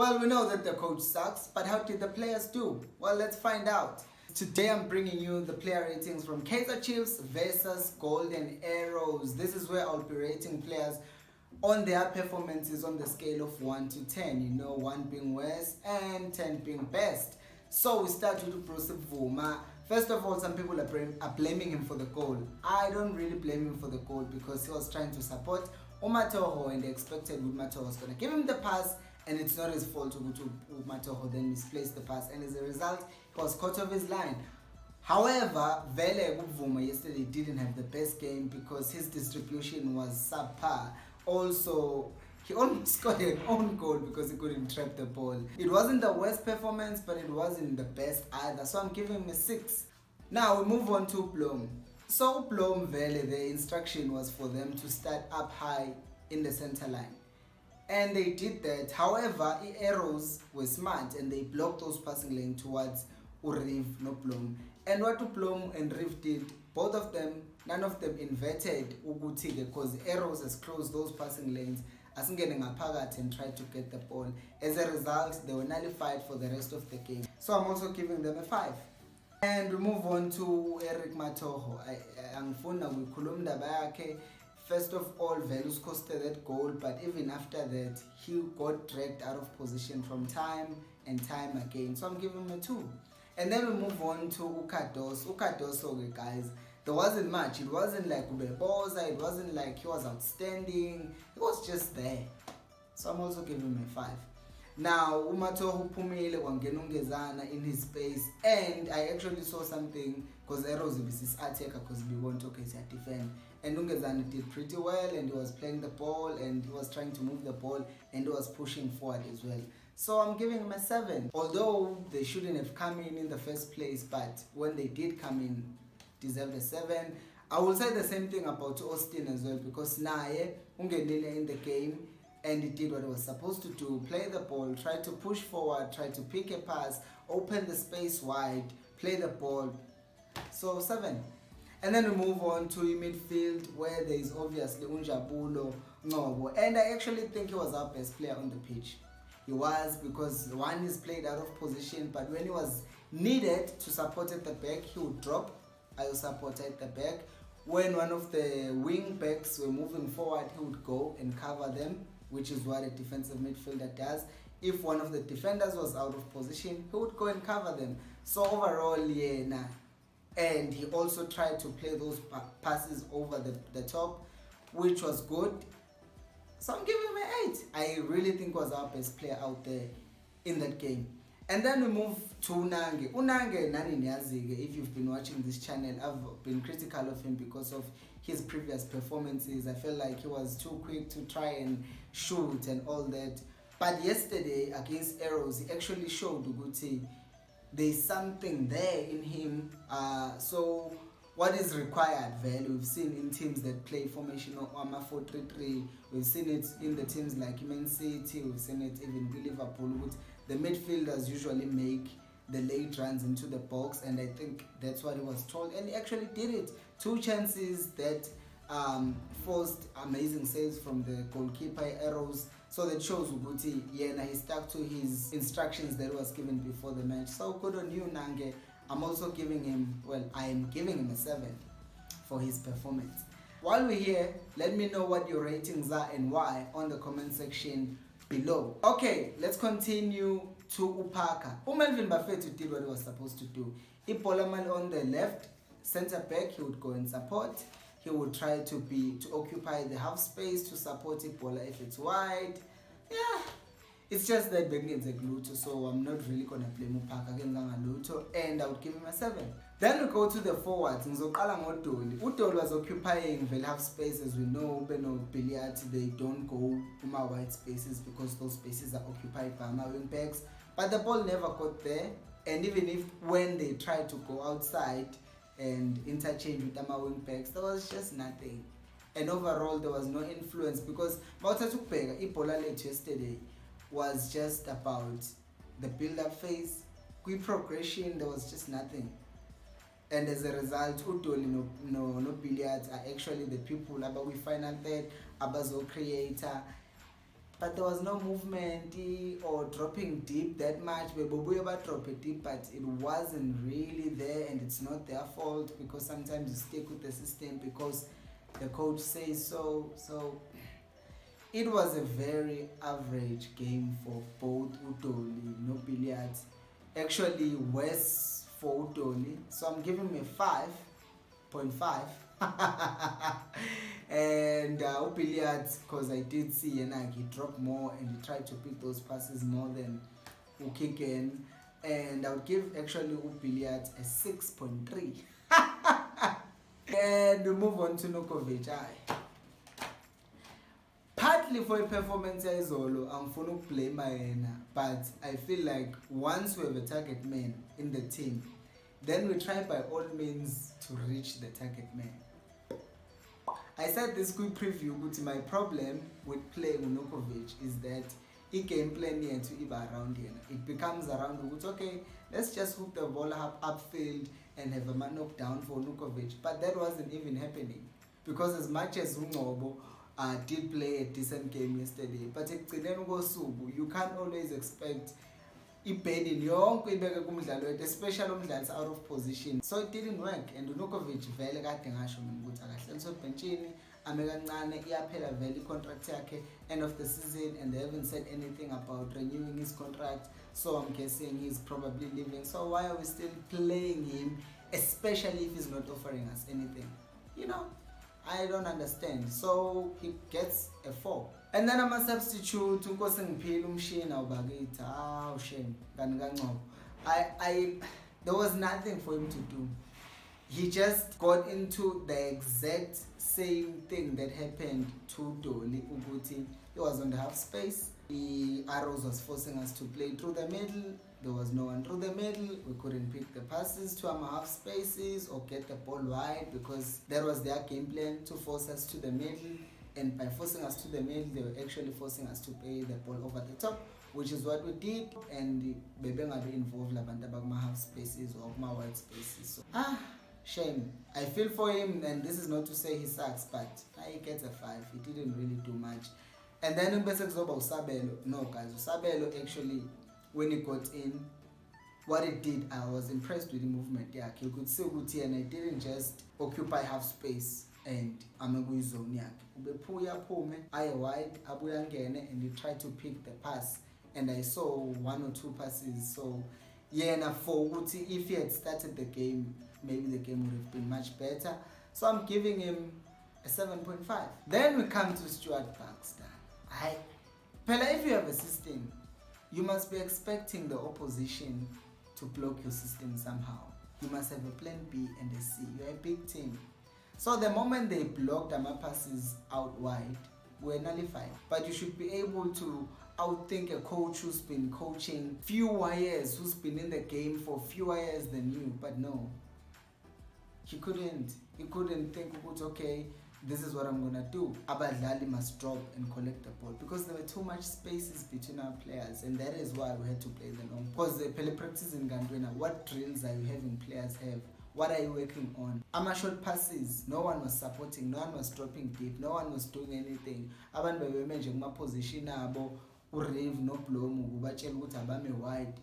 Well, we know that the coach sucks, but how did the players do? Well, let's find out. Today I'm bringing you the player ratings from Kaizer Chiefs versus Golden Arrows. This is where I'll be rating players on their performances on the scale of 1 to 10. You know, 1 being worst and 10 being best. So we start with Bruce Vuma. First of all, some people are blaming him for the goal. I don't really blame him for the goal because he was trying to support Umatoho and they expected Umatoho was going to give him the pass, and it's not his fault to go to Umatoho then misplaced the pass, and as a result he was caught off his line. However, Vele Vuma yesterday didn't have the best game because his distribution was subpar. Also, he almost got an own goal because he couldn't trap the ball. It wasn't the worst performance, but it wasn't the best either. So I'm giving him a 6. Now we move on to Blom. So Blom Vele, the instruction was for them to start up high in the center line. And they did that. However, the Arrows were smart and they blocked those passing lanes towards Uriv, no Blom. And what Blom and Riv did, both of them, none of them inverted Ugutige because Arrows has closed those passing lanes. Asingene ngaphakathi and tried to get the ball. As a result, they were nullified for the rest of the game. So I'm also giving them a 5. And we move on to Eric Matoho. Angifuna ukukhuluma indaba yakhe. First of all, Velus costed that goal, but even after that, he got dragged out of position from time and time again. So I'm giving him a 2. And then we move on to Ukados. Ukados, okay, guys. There wasn't much. It wasn't like Ubeboza. It wasn't like he was outstanding. He was just there. So I'm also giving him a 5. Now, Umatoho Pumile Wangenungezana in his space. And I actually saw something because Arrows is his attacker because we want to defend. And Ungezana did pretty well and he was playing the ball and he was trying to move the ball and he was pushing forward as well. So I'm giving him a 7. Although they shouldn't have come in the first place, but when they did come in, deserved a 7. I will say the same thing about Austin as well because Naye ungenile in the game and he did what he was supposed to do, play the ball, try to push forward, try to pick a pass, open the space wide, play the ball. So 7. And then we move on to midfield where there is obviously Unjabulo Ngobo, and I actually think he was our best player on the pitch. He was, because one is played out of position, but when he was needed to support at the back, he would drop. I will support at the back. When one of the wing backs were moving forward, he would go and cover them, which is what a defensive midfielder does. If one of the defenders was out of position, he would go and cover them. So overall, yeah, nah. And he also tried to play those passes over the top, which was good. So I'm giving him an 8. I really think he was our best player out there in that game. And then we move to Unange. Unange, Nani Nyazige, if you've been watching this channel, I've been critical of him because of his previous performances. I felt like he was too quick to try and shoot and all that. But yesterday against Arrows, he actually showed Uguti there's something there in him. So what is required, Vel? We've seen in teams that play formational 4-3-3. We've seen it in the teams like Man City. We've seen it even in Liverpool. The midfielders usually make the late runs into the box, and I think that's what he was told, and he actually did it. 2 chances that forced amazing saves from the goalkeeper Arrows. So that shows Uguti, yeah, he stuck to his instructions that was given before the match. So good on you, Nange. I'm also giving him, well, I am giving him a 7 for his performance. While we're here, let me know what your ratings are and why on the comment section below. Okay, let's continue to Upaka. Melvin Buffett did what he was supposed to do. Ipolaman on the left, center back, he would go and support. He would try to occupy the half space to support Ipola if it's wide. Yeah, it's just that Bengen's a gluto, so I'm not really gonna blame Upaka and I would give him a 7. Then we go to the forwards. Udoli was occupying the half space, as we know. Billiards, they don't go to my wide spaces because those spaces are occupied by my wing backs. But the ball never got there, and even if when they tried to go outside and interchange with our wing backs, there was just nothing. And overall, there was no influence because Mautatukbega, Ipola late yesterday, was just about the build-up phase. Quick progression, there was just nothing. And as a result, Udoli no billiards are actually the people about we final third, abazo creator. but there was no movement or dropping deep that much. We drop it deep, but it wasn't really there, and it's not their fault because sometimes you stick with the system because the coach says so. So it was a very average game for both Udoli, no billiards. Actually worse for Udoli, so I'm giving him a 5.5. And billiards, because I did see he dropped more and he tried to pick those passes more than Ukiken, and I would give actually billiards a 6.3. And we move on to Nukovic. Partly for a performance Zolo, I'm going to play my but I feel like once we have a target man in the team, then we try by all means to reach the target man. I said this quick preview, but my problem with playing Nukovic is that he game plan here to Iba around here. It becomes around, okay, let's just hook the ball up upfield and have a man knock down for Nukovic. But that wasn't even happening because as much as Ungobo did play a decent game yesterday, but you can't always expect especially umdlali out of position, so it didn't work. And Nukovic vele kade ngasho mina ukuthi akahlaliswe benchini ame kancane iyaphela vele contract yakhe end of the season, and they haven't said anything about renewing his contract, so I'm guessing he's probably leaving. So why are we still playing him, especially if he's not offering us anything? I don't understand. So he gets a 4. And then I'm a substitute. There was nothing for him to do. He just got into the exact same thing that happened to Doli Uguti. He was on the half space. The arrows was forcing us to play through the middle. There was no one through the middle. We couldn't pick the passes to our half spaces or get the ball wide because that was their game plan, to force us to the middle. And by forcing us to the middle, they were actually forcing us to play the ball over the top, which is what we did. And we didn't involve my half spaces or my wide spaces. So, shame. I feel for him, and this is not to say he sucks, but he gets a 5. He didn't really do much. And then in Usabelo, no guys, Usabelo actually, when he got in, what it did, I was impressed with the movement. Yeah, you could see Uguti, and I didn't just occupy half space and I'm a zone. I wide, and he tried to pick the pass, and I saw 1 or 2 passes. So yeah, and for Uguti, if he had started the game, maybe the game would have been much better. So I'm giving him a 7.5. Then we come to Stuart Baxter. If you have a system, you must be expecting the opposition to block your system somehow. You must have a plan B and a C. You're a big team. So the moment they blocked my passes out wide, we're nullified. But you should be able to outthink a coach who's been coaching fewer years, who's been in the game for fewer years than you. But no, he couldn't. He couldn't think, okay, this is what I'm gonna do. Abadlali must drop and collect the ball because there were too much spaces between our players, and that is why we had to play the long. Because the practice in Gandwena, what drills are you having players have? What are you working on? Short passes, no one was supporting, no one was dropping deep, no one was doing anything. Abantu bebemeje kuma position abo, uRave no Blomu, ubatshela ukuthi abame wide.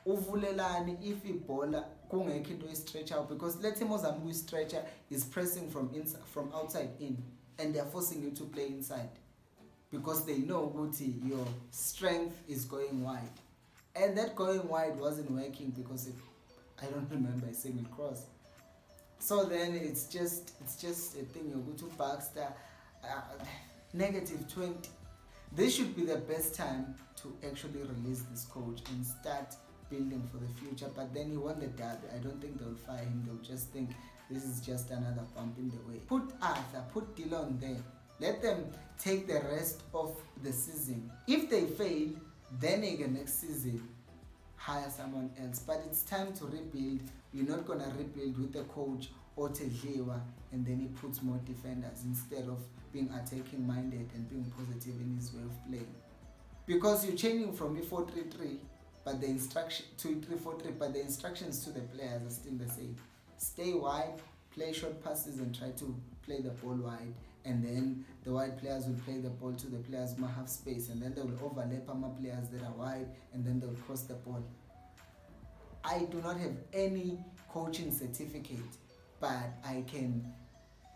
Uvulelani if ibhola kungekho into stretch out, because let's say Mozambique stretcher is pressing from inside, from outside in, and they're forcing you to play inside because they know your strength is going wide, and that going wide wasn't working because I don't remember a single cross. So then it's just a thing. You go to Baxter, -20. This should be the best time to actually release this coach and start building for the future. But then he won the derby. I don't think they'll fire him. They'll just think this is just another bump in the way. Put Arthur, put Dillon there. Let them take the rest of the season. If they fail, then again next season hire someone else. But it's time to rebuild. We're not gonna rebuild with the coach Otedliwa and then he puts more defenders instead of being attacking minded and being positive in his way of playing. Because you're changing from a 4-3-3, but the instruction to 3-4-3, but the instructions to the players are still the same. Stay wide, play short passes, and try to play the ball wide, and then the wide players will play the ball to the players who have space, and then they will overlap players that are wide, and then they will cross the ball. I do not have any coaching certificate, but I can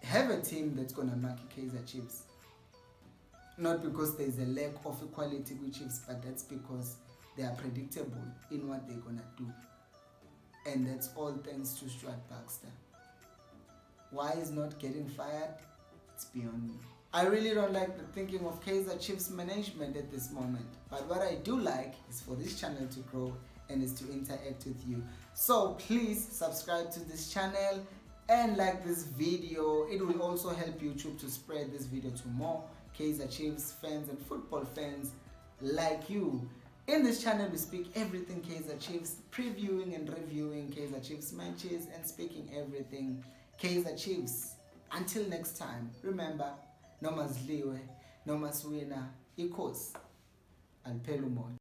have a team that's going to mark Kaizer Chiefs. Not because there's a lack of equality with Chiefs, but that's because they are predictable in what they're going to do. And that's all thanks to Stuart Baxter. Why he's not getting fired? It's beyond me. I really don't like the thinking of Kaizer Chiefs management at this moment. But what I do like is for this channel to grow and is to interact with you. So please subscribe to this channel and like this video. It will also help YouTube to spread this video to more Kaizer Chiefs fans and football fans like you. In this channel we speak everything Kaizer Chiefs, previewing and reviewing Kaizer Chiefs matches and speaking everything Kaizer Chiefs. Until next time, remember, no mazliwe, no maswina, equals alpelumo.